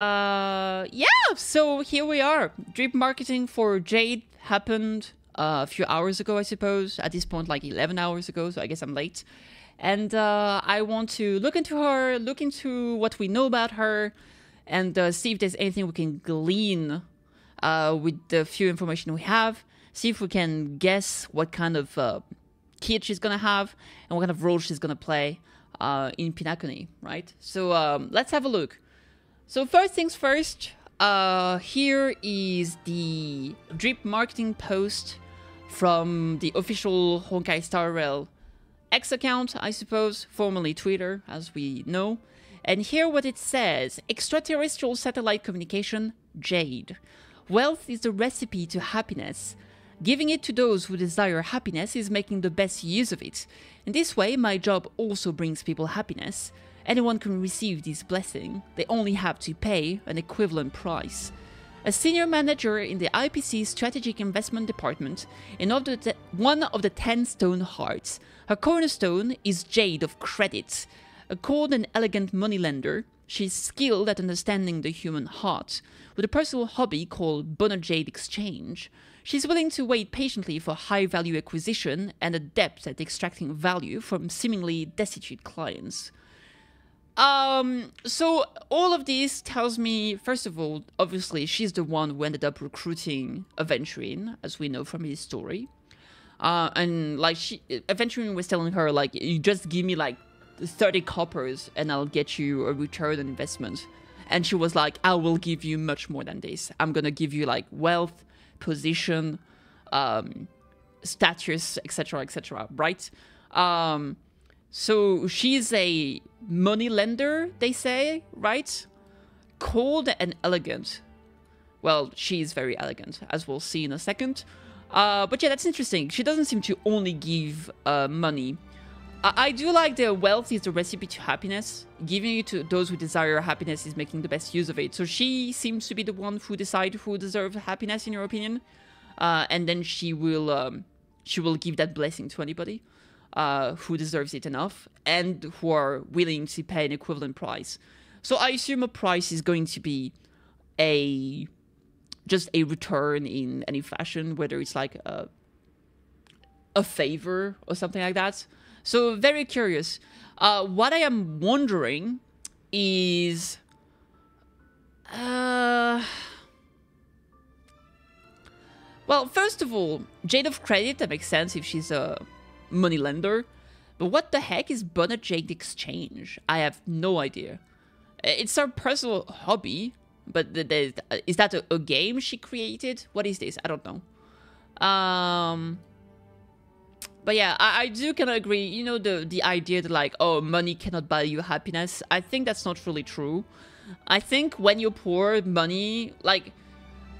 Yeah, so here we are. Drip marketing for Jade happened a few hours ago, I suppose. At this point, like 11 hours ago, so I guess I'm late. And I want to look into her, look into what we know about her, and see if there's anything we can glean with the few information we have. See if we can guess what kind of kid she's gonna have and what kind of role she's gonna play in Pinakoni, right? So let's have a look. So first things first, here is the drip marketing post from the official Honkai Star Rail X account, I suppose, formerly Twitter, as we know. And here what it says: extraterrestrial satellite communication, Jade. Wealth is the recipe to happiness. Giving it to those who desire happiness is making the best use of it. In this way, my job also brings people happiness. Anyone can receive this blessing. They only have to pay an equivalent price. A senior manager in the IPC Strategic Investment Department in one of the 10 stone hearts. Her cornerstone is Jade of Credit. A cold and elegant moneylender, she's skilled at understanding the human heart, with a personal hobby called Jade Exchange. She's willing to wait patiently for high-value acquisition and adept at extracting value from seemingly destitute clients. So all of this tells me, first of all, obviously she's the one who ended up recruiting Aventurine, as we know from his story. And like Aventurine was telling her, like, you just give me like 30 coppers and I'll get you a return on investment. And she was like, I will give you much more than this. I'm gonna give you like wealth, position, status, etc., right? So she's a money lender, they say, right? Cold and elegant. Well, she's very elegant, as we'll see in a second. But yeah, that's interesting. She doesn't seem to only give money. I do like the wealth is the recipe to happiness. Giving it to those who desire happiness is making the best use of it. So she seems to be the one who decides who deserves happiness, in your opinion. And then she will give that blessing to anybody who deserves it enough and who are willing to pay an equivalent price. So I assume a price is going to be just a return in any fashion, whether it's like a favor or something like that. So very curious. What I am wondering is... well, first of all, Jade of Credit, that makes sense if she's a money lender. But what the heck is Jade Exchange? I have no idea. It's her personal hobby, but is that a game she created? What is this? I don't know. But yeah, I do kind of agree. You know, the idea that like, oh, money cannot buy you happiness. I think that's not really true. I think when you're poor, money, like,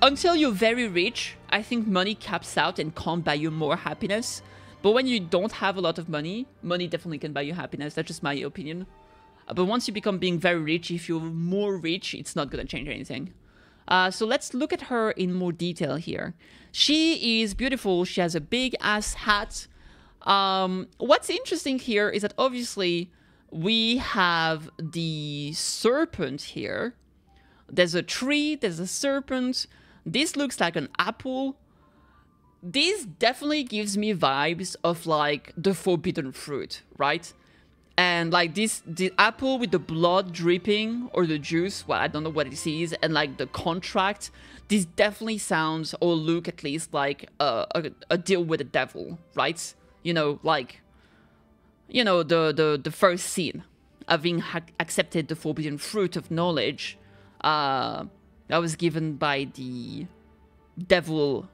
until you're very rich, I think money caps out and can't buy you more happiness. But when you don't have a lot of money, money definitely can buy you happiness. That's just my opinion. But once you become being very rich, if you're more rich, it's not going to change anything. So let's look at her in more detail here. She is beautiful. She has a big ass hat. What's interesting here is that obviously we have the serpent here. There's a tree, there's a serpent. This looks like an apple. This definitely gives me vibes of like the forbidden fruit, right? And like the apple with the blood dripping or the juice, well, I don't know what it is, and like the contract, this definitely sounds or look at least like a deal with the devil, right? You know, like, you know, the first scene, having accepted the forbidden fruit of knowledge that was given by the devil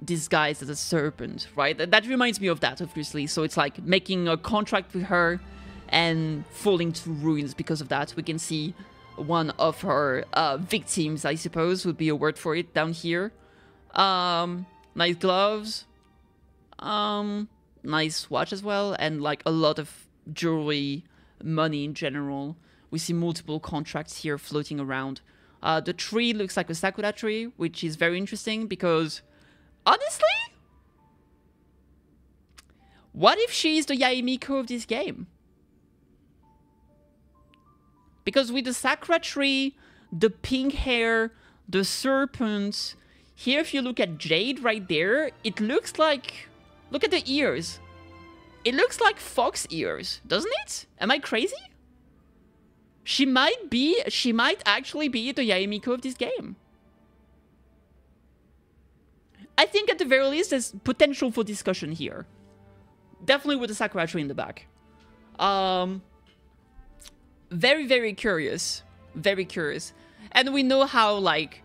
disguised as a serpent, right? That reminds me of that, obviously. So it's like making a contract with her and falling to ruins because of that. We can see one of her victims, I suppose, would be a word for it, down here. Nice gloves. Nice watch as well, and like a lot of jewelry, money in general. We see multiple contracts here floating around. The tree looks like a sakura tree, which is very interesting because, honestly, what if she's the Yaemiko of this game? Because with the sakura tree, the pink hair, the serpent. Here, if you look at Jade right there, it looks like... Look at the ears. It looks like fox ears, doesn't it? Am I crazy? She might actually be the Yaemiko of this game. I think at the very least there's potential for discussion here. Definitely with the Sakura tree in the back. Very, very curious. Very curious. And we know how, like...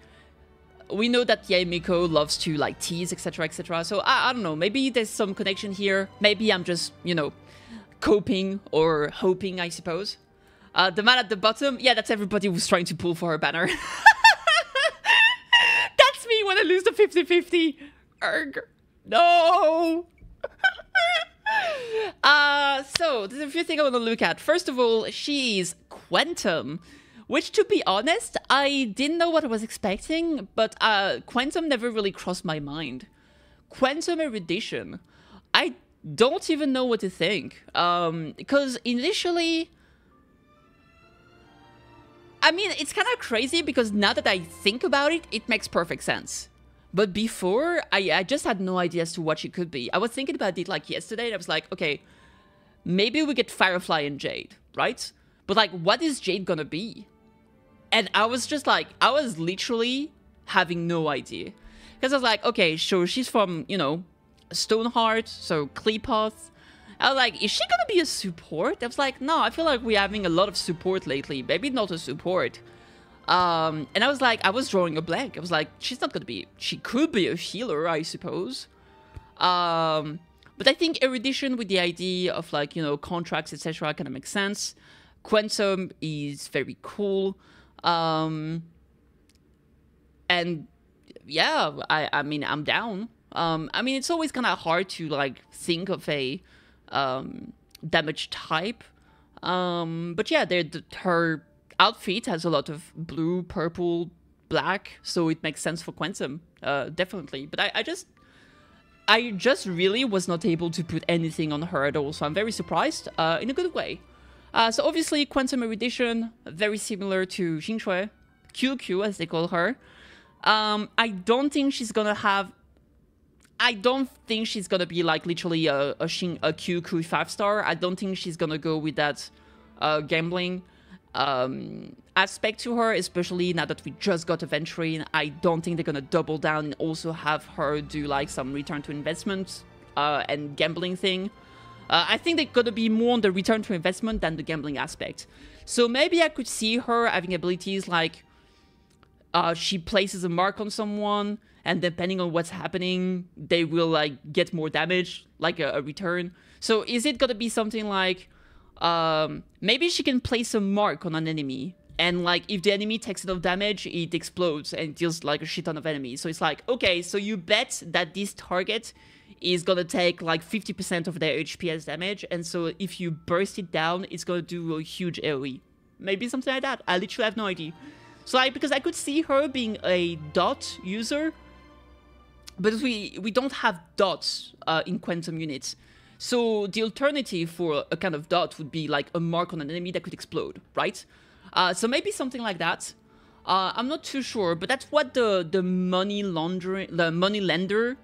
We know that Yaemiko loves to, like, tease, etc., etc. So, I don't know. Maybe there's some connection here. Maybe I'm just, you know, coping or hoping, I suppose. The man at the bottom, yeah, that's everybody who's trying to pull for her banner. That's me when I lose the 50-50. Erg. No! So, there's a few things I want to look at. First of all, she's Quantum. Which, to be honest, I didn't know what I was expecting, but Quantum never really crossed my mind. Quantum Erudition. I don't even know what to think. Because initially... I mean, it's kind of crazy because now that I think about it, it makes perfect sense. But before, I just had no idea as to what she could be. I was thinking about it like yesterday, and I was like, okay, maybe we get Firefly and Jade, right? But like, what is Jade gonna be? And I was just like, I was literally having no idea. Because I was like, okay, so she's from, you know, Stoneheart, so Kleepoth. I was like, is she gonna be a support? I was like, no, I feel like we're having a lot of support lately. Maybe not a support. And I was like, I was drawing a blank. I was like, she's not gonna be, she could be a healer, I suppose. But I think Erudition with the idea of like, you know, contracts, etc. kind of makes sense. Quantum is very cool. And yeah, I mean, I'm down. I mean, it's always kind of hard to like think of a damage type. But yeah, her outfit has a lot of blue, purple, black, so it makes sense for Quantum, definitely. But I just really was not able to put anything on her at all, so I'm very surprised, in a good way. So obviously, Quantum Erudition, very similar to Xingque, QQ as they call her. I don't think she's gonna be like literally a QQ 5-star. I don't think she's gonna go with that gambling aspect to her, especially now that we just got Aventurine. I don't think they're gonna double down and also have her do like some return to investment and gambling thing. I think they're gonna be more on the return to investment than the gambling aspect. So maybe I could see her having abilities like she places a mark on someone, and depending on what's happening, they will like get more damage, like a return. So is it gonna be something like maybe she can place a mark on an enemy, and like if the enemy takes enough damage, it explodes and deals like a shit ton of enemies. So it's like, okay, so you bet that this target is gonna take like 50% of their HPS damage, and so if you burst it down, it's gonna do a huge AoE. Maybe something like that. I literally have no idea. So like, because I could see her being a dot user, but we don't have dots in Quantum units. So the alternative for a kind of dot would be like a mark on an enemy that could explode, right? So maybe something like that. I'm not too sure, but that's what the money lender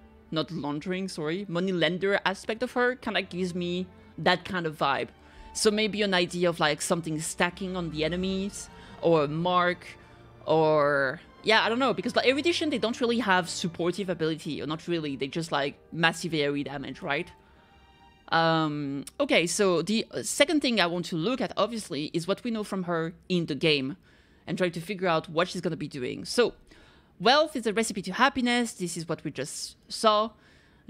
aspect of her kind of gives me that kind of vibe. So maybe an idea of like something stacking on the enemies, or a mark, or yeah, I don't know, because like Erudition, they don't really have supportive ability, or not really, they just like massive AoE damage, right? Okay, so the second thing I want to look at, obviously, is what we know from her in the game, and try to figure out what she's gonna be doing. So, wealth is a recipe to happiness, this is what we just saw.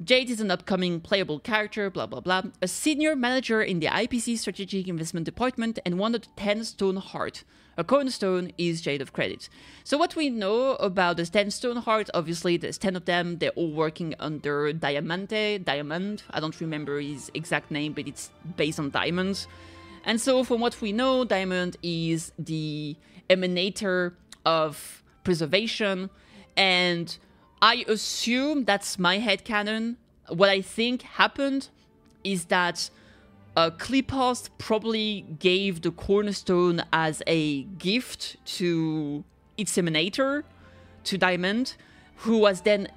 Jade is an upcoming playable character, blah blah blah. A senior manager in the IPC Strategic Investment Department, and one of the 10 Stone Heart. A cornerstone is Jade of Credit. So what we know about the 10 Stone Heart, obviously there's 10 of them, they're all working under Diamond, I don't remember his exact name, but it's based on diamonds. And so from what we know, Diamond is the emanator of preservation, and I assume, that's my headcanon, what I think happened is that Kleepoth probably gave the cornerstone as a gift to inseminator to Diamond, who was then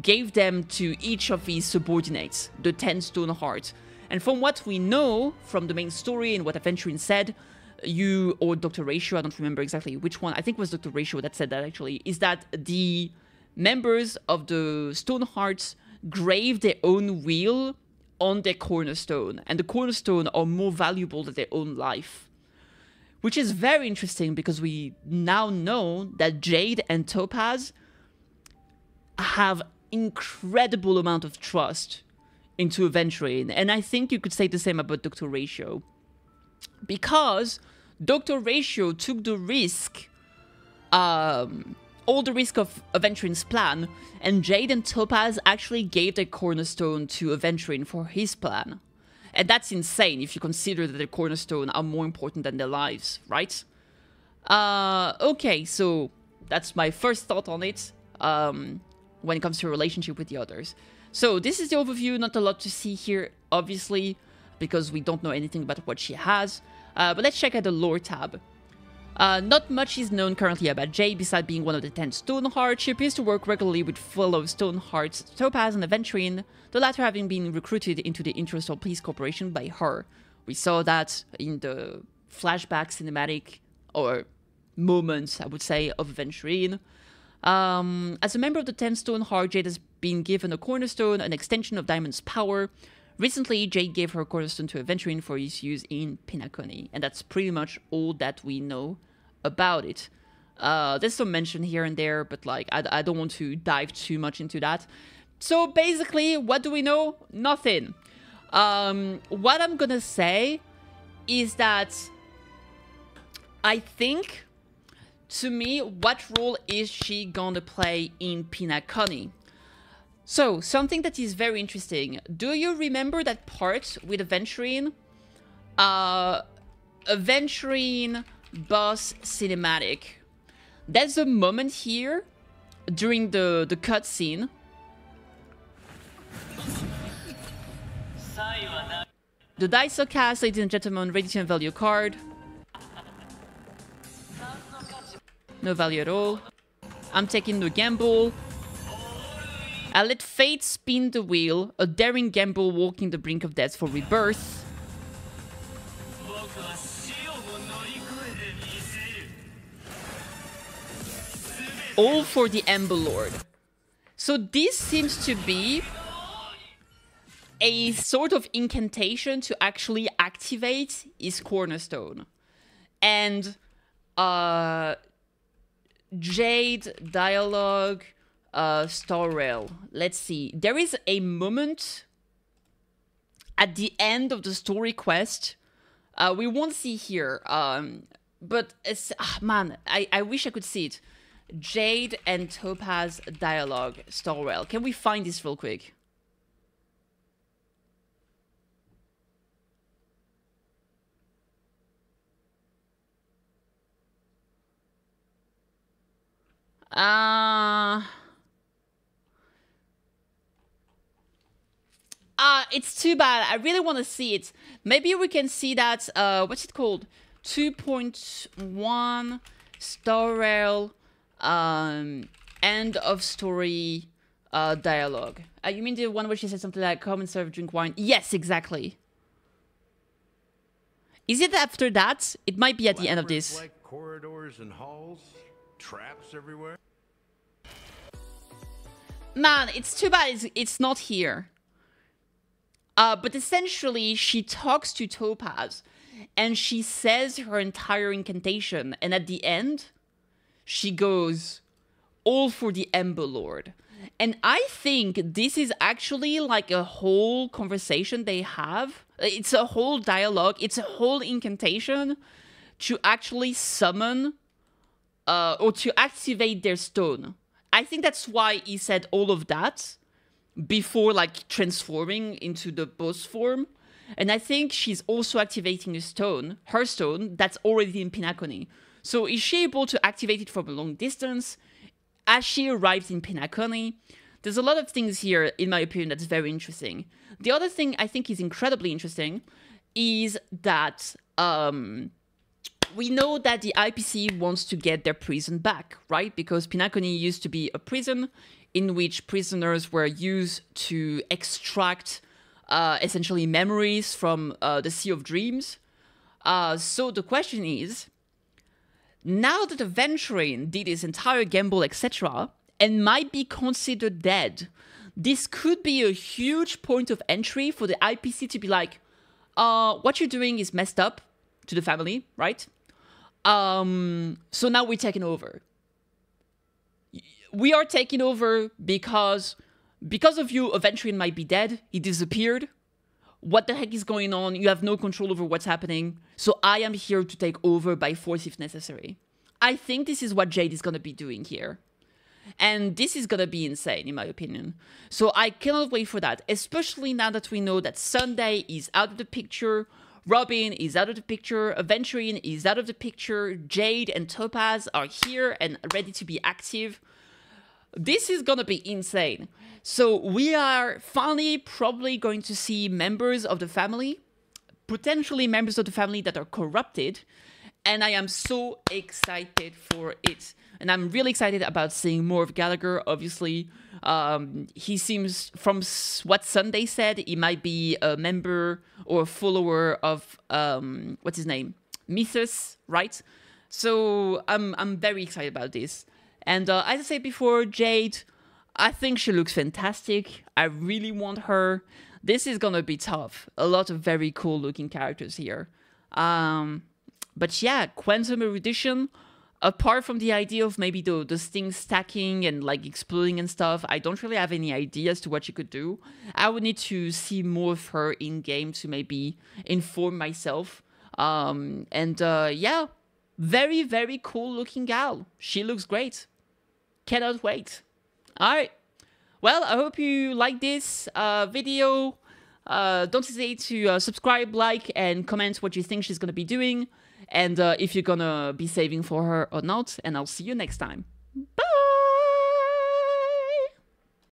gave them to each of his subordinates, the 10 stone hearts. And from what we know from the main story and what Aventurine said, or Dr. Ratio, I don't remember exactly which one, I think it was Dr. Ratio that said that actually, is that the members of the Stone Hearts grave their own will on their cornerstone, and the cornerstone are more valuable than their own life. Which is very interesting because we now know that Jade and Topaz have incredible amount of trust into Aventurine, and I think you could say the same about Dr. Ratio. Because Dr. Ratio took the risk, all the risk of Aventurine's plan, and Jade and Topaz actually gave their cornerstone to Aventurine for his plan. And that's insane if you consider that their cornerstone are more important than their lives, right? Okay, so that's my first thought on it when it comes to a relationship with the others. So this is the overview, not a lot to see here, obviously, because we don't know anything about what she has. But let's check out the lore tab. Not much is known currently about Jade, besides being one of the 10 Stone Hearts. She appears to work regularly with fellow Stone Hearts, Topaz and Aventurine, the latter having been recruited into the Interstellar Police Corporation by her. We saw that in the flashback cinematic, or moments, I would say, of Aventurine. As a member of the 10 Stone Heart, Jade has been given a cornerstone, an extension of Diamond's power. Recently, Jade gave her cornerstone to Aventurine for his use in Pinaconi, and that's pretty much all that we know about it. There's some mention here and there, but like I don't want to dive too much into that. So basically, what do we know? Nothing. What I'm gonna say is that I think, to me, what role is she gonna play in Pinaconi? So, something that is very interesting. Do you remember that part with Aventurine? Aventurine boss cinematic. There's a moment here during the cutscene. The dice are cast, ladies and gentlemen, ready to unveil your card. No value at all. I'm taking the gamble. I let fate spin the wheel, a daring gamble walking the brink of death for rebirth. All for the Ember Lord. So this seems to be a sort of incantation to actually activate his cornerstone. And Jade, dialogue, Star Rail. Let's see. There is a moment at the end of the story quest. We won't see here. But it's man, I wish I could see it. Jade and Topaz dialogue, Star Rail. Can we find this real quick? It's too bad. I really want to see it. Maybe we can see that, what's it called? 2.1 Star Rail, end of story, dialogue. You mean the one where she said something like, come and serve, drink wine? Yes, exactly. Is it after that? It might be at the end of this. Like corridors and halls, traps everywhere. Man, it's too bad it's not here. But essentially, she talks to Topaz, and she says her entire incantation, and at the end, she goes, all for the Ember Lord. And I think this is actually like a whole conversation they have. It's a whole dialogue. It's a whole incantation to actually summon or to activate their stone. I think that's why he said all of that before like transforming into the boss form. And I think she's also activating a stone, her stone, that's already in Pinaconi. So is she able to activate it from a long distance? As she arrives in Pinaconi, there's a lot of things here, in my opinion, that's very interesting. The other thing I think is incredibly interesting is that we know that the IPC wants to get their prison back, right? Because Pinakoni used to be a prison in which prisoners were used to extract essentially memories from the Sea of Dreams. So the question is, now that the Venturing did his entire gamble, etc., and might be considered dead, this could be a huge point of entry for the IPC to be like, what you're doing is messed up to the family, right? So now we're taking over. We are taking over because of you, a Venturing might be dead. He disappeared. What the heck is going on? You have no control over what's happening. So I am here to take over by force if necessary. I think this is what Jade is going to be doing here. And this is going to be insane, in my opinion. So I cannot wait for that, especially now that we know that Sunday is out of the picture, Robin is out of the picture, Venturing is out of the picture, Jade and Topaz are here and ready to be active. This is gonna be insane. So we are finally probably going to see members of the family, potentially members of the family that are corrupted, and I am so excited for it. And I'm really excited about seeing more of Gallagher, obviously. He seems, from what Sunday said, he might be a member or a follower of, what's his name? Mythos, right? So I'm very excited about this. And as I said before, Jade, I think she looks fantastic. I really want her. This is gonna be tough. A lot of very cool looking characters here. But yeah, Quantum Erudition, apart from the idea of maybe the things stacking and like exploding and stuff, I don't really have any idea as to what she could do. I would need to see more of her in game to maybe inform myself. Yeah, very, very cool looking gal. She looks great. Cannot wait. All right. Well, I hope you like this video. Don't hesitate to subscribe, like, and comment what you think she's going to be doing. And if you're going to be saving for her or not. And I'll see you next time. Bye!